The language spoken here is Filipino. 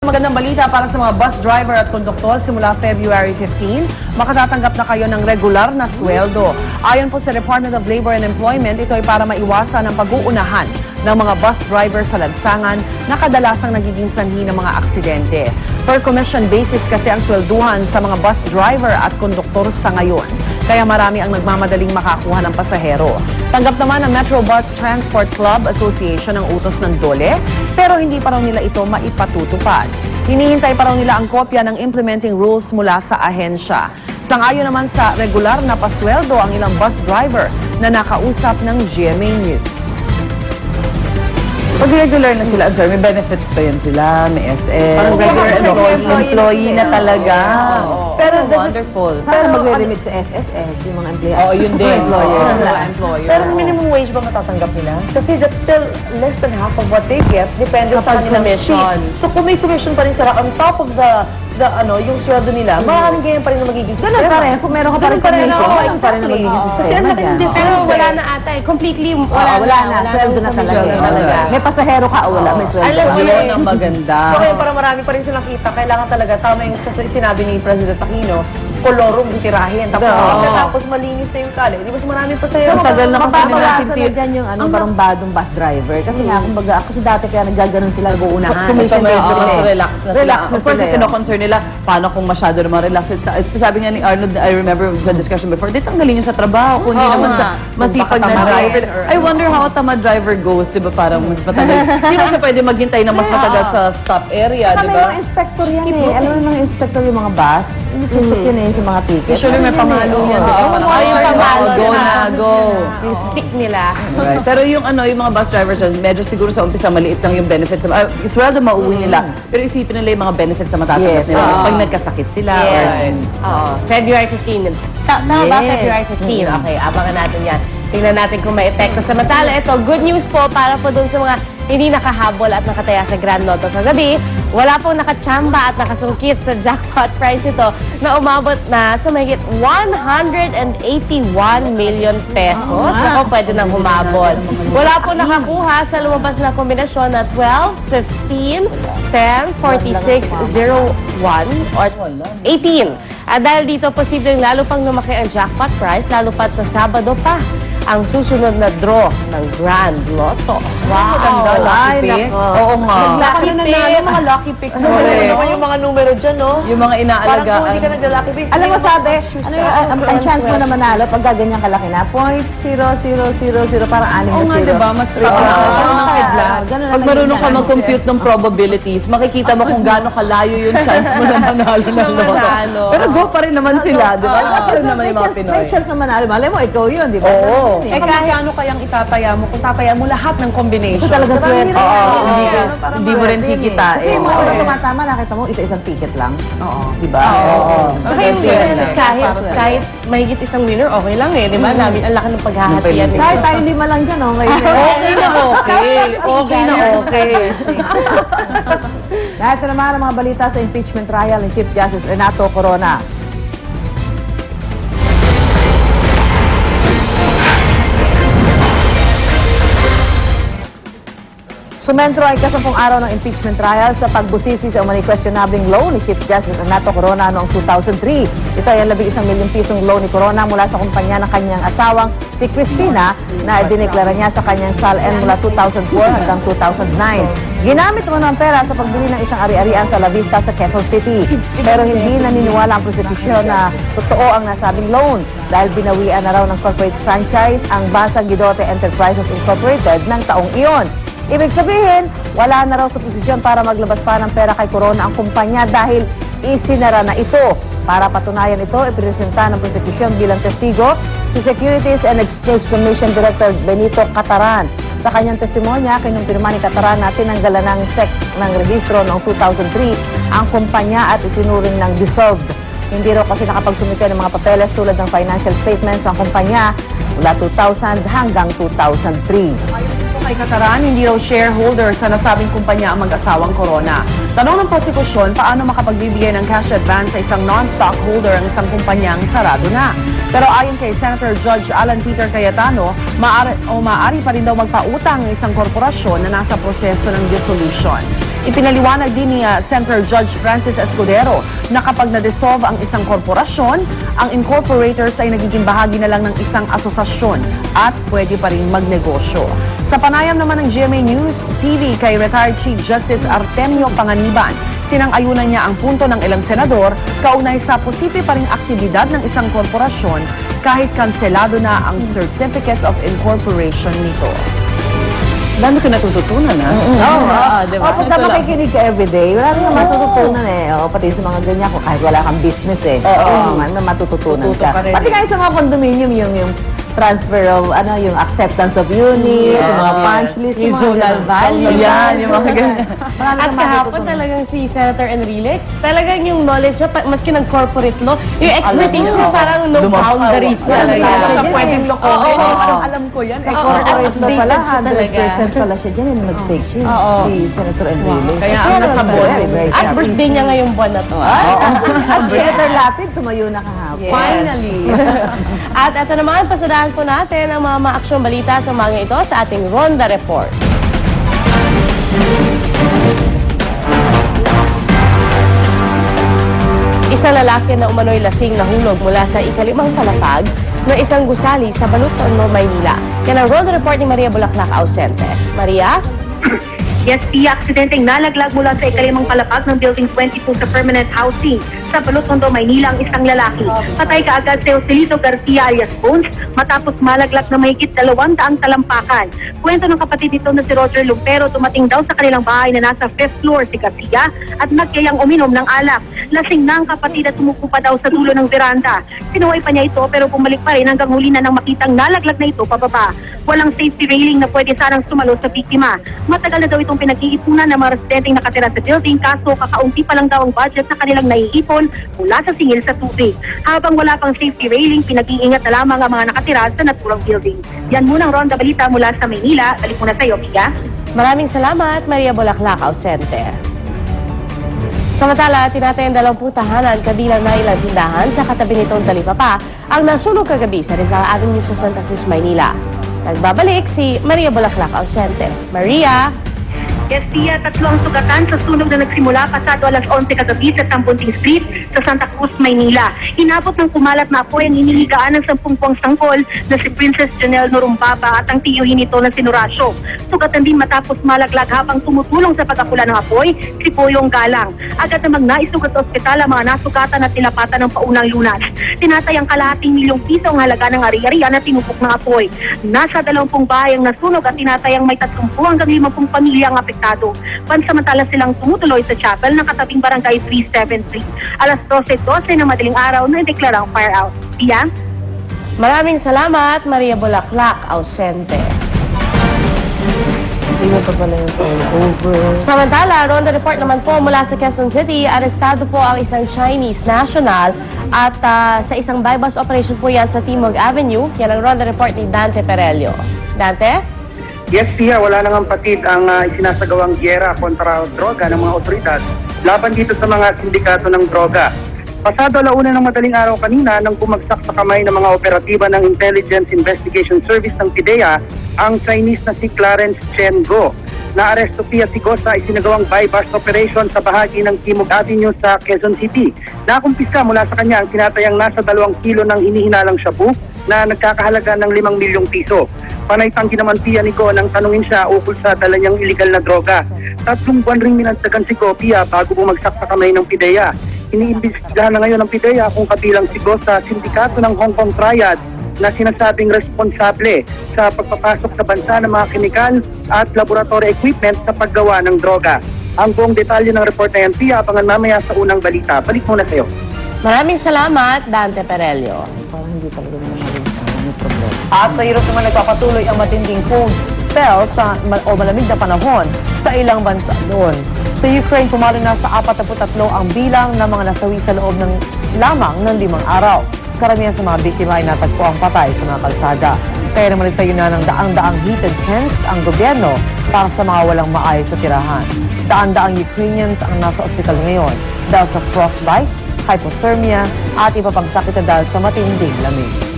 Magandang balita para sa mga bus driver at konduktor simula February 15, makatatanggap na kayo ng regular na sweldo. Ayon po sa Department of Labor and Employment, ito ay para maiwasan ang pag-uunahan ng mga bus driver sa lansangan na kadalasang nagiging sanhi ng mga aksidente. Per commission basis kasi ang swelduhan sa mga bus driver at konduktor sa ngayon. Kaya marami ang nagmamadaling makakuha ng pasahero. Tanggap naman ng Metro Bus Transport Club Association ang utos ng DOLE, pero hindi pa raw nila ito maipatutupad. Hinihintay pa raw nila ang kopya ng implementing rules mula sa ahensya. Sangayon naman sa regular na pasweldo ang ilang bus driver na nakausap ng GMA News. Pag regular na sila, sir, may benefits pa yun sila, may SS. Parang regular employee na talaga. Pero wonderful. Sana magre-remit sa SSS, yung mga empleyado. Oo, yun din. Employer. Pero minimum wage ba matatanggap nila? Kasi that's still less than half of what they get, depende sa Kapag kanilang commission. speed. So kung may commission pa rin sila on top of the yung sweldo nila, maaaring ganyan pa rin ang magiging Ganun sistema. pa rin. Kung meron ka pa rin Ganun pa rin, commission, oo, ganun pa rin ang exactly. magiging Kasi sistema ang laking dyan. difference. Pero wala eh. na ata eh. Completely Wala na. Sweldo na talaga. talaga. May pasahero ka o wala, may sweldo. Alam mo ka. Yun ang maganda. So kaya para marami pa rin silang kita, kailangan talaga, tama yung sinabi ni President Aquino, kolorum tirahin. Tapos pagkatapos malinis na yung kali, di ba marami pa sa'yo? So, tagal na kasi Mababawasan na dyan yung barumbadong bus driver. Kasi nga, kumbaga, kasi dati kaya nagaganon sila. Nag-uunahan. Commission Medyo based mas sila. relax na sila. Relax na Of course, sila, yung kino-concern nila, paano kung masyado naman relax. Sabi nga ni Arnold, I remember sa discussion before, di tanggalin niyo sa trabaho. Kung hindi naman siya masipag na driver. I wonder how a tamad driver goes, di ba? Parang mas matagal. Hindi mo siya pwede maghintay na mas matagal sa stop area, Saka di may ba? mga inspector yan eh. Alam mo yung mga inspector yung mga bus? Check yun eh sa mga ticket. Usually may pamalo yan. Ay, yung pamalo Go na, go. yung stick nila. Right. Pero yung yung mga bus drivers dyan, medyo siguro sa umpisa maliit lang yung benefits. Sweldo mauwi nila. Pero isipin nila yung mga benefits na matatanggap Yes, nila. oo. Pag nagkasakit sila. Yes. Oo. February 15. Tama ba? February 15. Okay, abangan natin yan. Tingnan natin kung may epekto. Samantala, ito, good news po para po doon sa mga hindi nakahabol at nakataya sa Grand Lotto kagabi. Wala pong nakachamba at nakasungkit sa jackpot prize ito na umabot na sa mahigit 181 million pesos. Ako, pwede nang humabol. Wala pong nakakuha sa lumabas na kombinasyon na 12, 15, 10, 46, 01, or 18. At dahil dito, posibleng lalo pang lumaki ang jackpot prize, lalo pat sa Sabado pa ang susunod na draw ng Grand Lotto. Wow, maganda. Lucky pick. Oo nga. Lucky na nanalo, mga lucky pick. Ano naman yung mga numero dyan, no? Yung mga Parang inaalagaan. kung hindi ka naglalaki, babe, Alam mo hindi sabi, choose ano ka. ang chance mo na manalo pag gaganyan kalaki na? 0.0000, parang 6 na Oo nga, zero. diba? Mas Ganun ng headline. ganun na Pag lang marunong yung ka chance. mag-compute ng probabilities, makikita mo kung gaano kalayo yung chance mo na manalo ng lotto. Manalo. Pero go pa rin naman sila, di ba? Go pa rin naman yung mga Pinoy. May chance na manalo. Malay mo, ikaw yun, di ba? Oo. Ganun yun eh. Saka magkano kayang itataya mo kung tataya mo lahat ng combination? Ito talaga swerte. Oo, hindi mo rin Swerte yun eh. kikitain. Kasi yung mga iba tumatama, nakita mo, isa-isang ticket lang. Oo. Di ba? Oo. Saka yung kahit mahigit isang winner, okay lang eh. Di ba? Namin ang laki ng paghahatian nito. Kahit tayo lima lang dyan, oh, ngayon. Okay na okay. Okay na okay. Lahat na naman ang mga balita sa impeachment trial ni Chief Justice Renato Corona. Sumentro ay 10 araw ng impeachment trial sa pagbusisi sa umano'y questionabling loan ni Chief Justice Renato Corona noong 2003. Ito ay ang 11 milyong pisong loan ni Corona mula sa kumpanya ng kanyang asawang si Cristina na dineklara niya sa kanyang SALN mula 2004 hanggang 2009. Ginamit naman ang pera sa pagbili ng isang ari-arian sa La Vista sa Quezon City. Pero hindi naniniwala ang prosekusyon na totoo ang nasabing loan dahil binawian na raw ng corporate franchise ang Basang Guidote Enterprises Incorporated ng taong iyon. Ibig sabihin, wala na raw sa posisyon para maglabas pa ng pera kay Corona ang kumpanya dahil isinara na ito. Para patunayan ito, ipresenta ng prosekusyon bilang testigo si Securities and Exchange Commission Director Benito Cataran. Sa kanyang testimonya, kinumpirma ni Cataran na tinanggalan ng SEC ng rehistro noong 2003 ang kumpanya at itinuring ng dissolved. Hindi raw kasi nakapagsumite ng mga papeles tulad ng financial statements ang kumpanya mula 2000 hanggang 2003. Kay Cataran, hindi raw shareholder sa nasabing kumpanya ang mag-asawang Corona. Tanong ng prosekusyon, paano makapagbibigay ng cash advance sa isang non-stockholder ang isang kumpanyang sarado na? Pero ayon kay Senator Judge Alan Peter Cayetano, maaari pa rin daw magpautang ng isang korporasyon na nasa proseso ng dissolution. Ipinaliwanag din ni Senator Judge Francis Escudero na kapag na-dissolve ang isang korporasyon, ang incorporators ay nagiging bahagi na lang ng isang asosasyon at pwede pa rin magnegosyo. Sa panayam naman ng GMA News TV kay retired Chief Justice Artemio Panganiban, sinang-ayunan niya ang punto ng ilang senador kaugnay sa posible pa ring aktibidad ng isang korporasyon kahit kanselado na ang Certificate of Incorporation nito. Dami ko natututunan, ha? Diba? O, pagka makikinig ka everyday, wala rin matututunan eh. O, pati sa mga ganyan ko, kahit wala kang business eh. May matututunan Tututo ka. ka rin Pati nga yung sa mga condominium, yung transfer of, yung acceptance of unit, yung mga punch list, Yung mga zonal ganun. value. Yan, yung mga ganyan. Marami At kang kahapon matututunan. talagang si Senator Enrile, talagang yung knowledge niya, maski ng corporate law, yung expertise niya parang no boundaries talaga. Siya Siya dyan pwedeng eh. lokohin. Oo. Alam ko yan. Sa Eh, corporate law pala, updated siya 100% pala siya dyan yung nag-take siya. Si Senator Enrile. Kaya ang nasa Very, very At sharp. birthday niya ngayong buwan na to. At si Senator Lapid, tumayo na kahapon. Finally. At ito naman, pasadaan po natin ang mga maaksyong balita sa mga ito sa ating Ronda Reports. Isang lalaki na umano'y lasing nahulog mula sa ikalimang palapag ng isang gusali sa Baluton, Maynila. Yan ang Ronda Report ni Maria Bulaklak Ausente. Maria? Yes, Pia, aksidenteng nalaglag mula sa ikalimang palapag ng Building 22 sa permanent housing sa Balutondo, Maynila ang isang lalaki. Patay kaagad si Joselito Garcia alias Bones matapos malaglag na mahigit 200 talampakan. Kwento ng kapatid nito na si Roger Lumpero, dumating daw sa kanilang bahay na nasa 5th floor si Garcia at nagyayang uminom ng alak. Lasing na ang kapatid at tumuko pa daw sa dulo ng veranda. Sinuway pa niya ito pero bumalik pa rin hanggang huli na nang makitang nalaglag na ito pababa. Walang safety railing na pwede sanang sumalo sa biktima. Matagal na daw itong pinag-iipunan ng mga residenteng nakatira sa building kaso kakaunti pa lang daw ang budget na kanilang naiipon mula sa singil sa tubig. Habang wala pang safety railing, pinag-iingat na lamang ang mga nakatira sa naturang building. Yan munang Ronda Balita mula sa Maynila. Balik muna sa iyo, Pia. Maraming salamat, Maria Bulaklak Ausente. Samantala, tinatayang 20 tahanan kabilang na ilang tindahan sa katabi nitong Talipapa ang nasunog kagabi sa Rizal Avenue sa Santa Cruz, Maynila. Nagbabalik si Maria Bulaklak Ausente. Maria? Yes, Pia, 3 ang sugatan sa sunog na nagsimula pasado alas 11 kagabi sa Tambunting Street sa Santa Cruz, Maynila. Inabot ng kumalat na apoy ang hinihigaan ng 10 puwang sanggol na si Princess Janelle Norumbaba at ang tiyuhin nito na si Norasio. Sugatan din matapos malaglag habang tumutulong sa pag-apula ng apoy si Boyong Galang. Agad namang naisugat sa ospital ang mga nasugatan at tilapatan ng paunang lunas. Tinatayang kalahating milyong piso ang halaga ng ari-arian na tinupok ng apoy. Nasa 20 bahay ang nasunog at tinatayang may 30 hanggang 50 pamilya ang apektado. Pansamantala silang tumutuloy sa chapel ng katabing barangay 373. Alas 12:12 ng madaling araw na ideklarang fire out. Pia? Maraming salamat, Maria Bulaklak Ausente. Samantala, Ronda Report naman po mula sa Quezon City, arestado po ang isang Chinese national at sa isang bypass operation po yan sa Timog Avenue. Yan ang Ronda Report ni Dante Perelio. Dante? Yes, Pia, wala nang patid ang isinasagawang gyera kontra droga ng mga otoridad laban dito sa mga sindikato ng droga. Pasado 1:00 ng madaling araw kanina nang bumagsak sa kamay ng mga operatiba ng Intelligence Investigation Service ng PIDEA ang Chinese na si Clarence Chen Go. Naaresto Pia si Go sa isinagawang bypass operation sa bahagi ng Timog Avenue sa Quezon City. Nakumpiska mula sa kanya ang tinatayang nasa 2 kilo ng hinihinalang shabu na nagkakahalaga ng 5 milyong piso. Panay tanggi naman Pia ni Go nang tanungin siya ukol sa dala niyang illegal na droga. 3 buwan ring minantagan si Go Pia bago bumagsak sa kamay ng PIDEA. Iniimbestigahan na ngayon ng PIDEA kung kabilang si Go sa sindikato ng Hong Kong Triad na sinasabing responsable sa pagpapasok sa bansa ng mga kemikal at laboratory equipment sa paggawa ng droga. Ang buong detalye ng report na yan, Pia, abangan mamaya sa unang balita. Balik muna sa'yo. Maraming salamat, Dante Perelio. At sa Europe naman nagpapatuloy ang matinding cold spell o malamig na panahon sa ilang bansa doon. Sa Ukraine, pumalo na sa 43 ang bilang ng mga nasawi sa loob ng lamang ng 5 araw. Karamihan sa mga biktima ay natagpo ang patay sa mga kalsada. Kaya naman nagtayo na ng daang-daang heated tents ang gobyerno para sa mga walang maayos sa tirahan. Daan-daang Ukrainians ang nasa ospital ngayon dahil sa frostbite, hypothermia at iba pang sakit na dahil sa matinding lamig.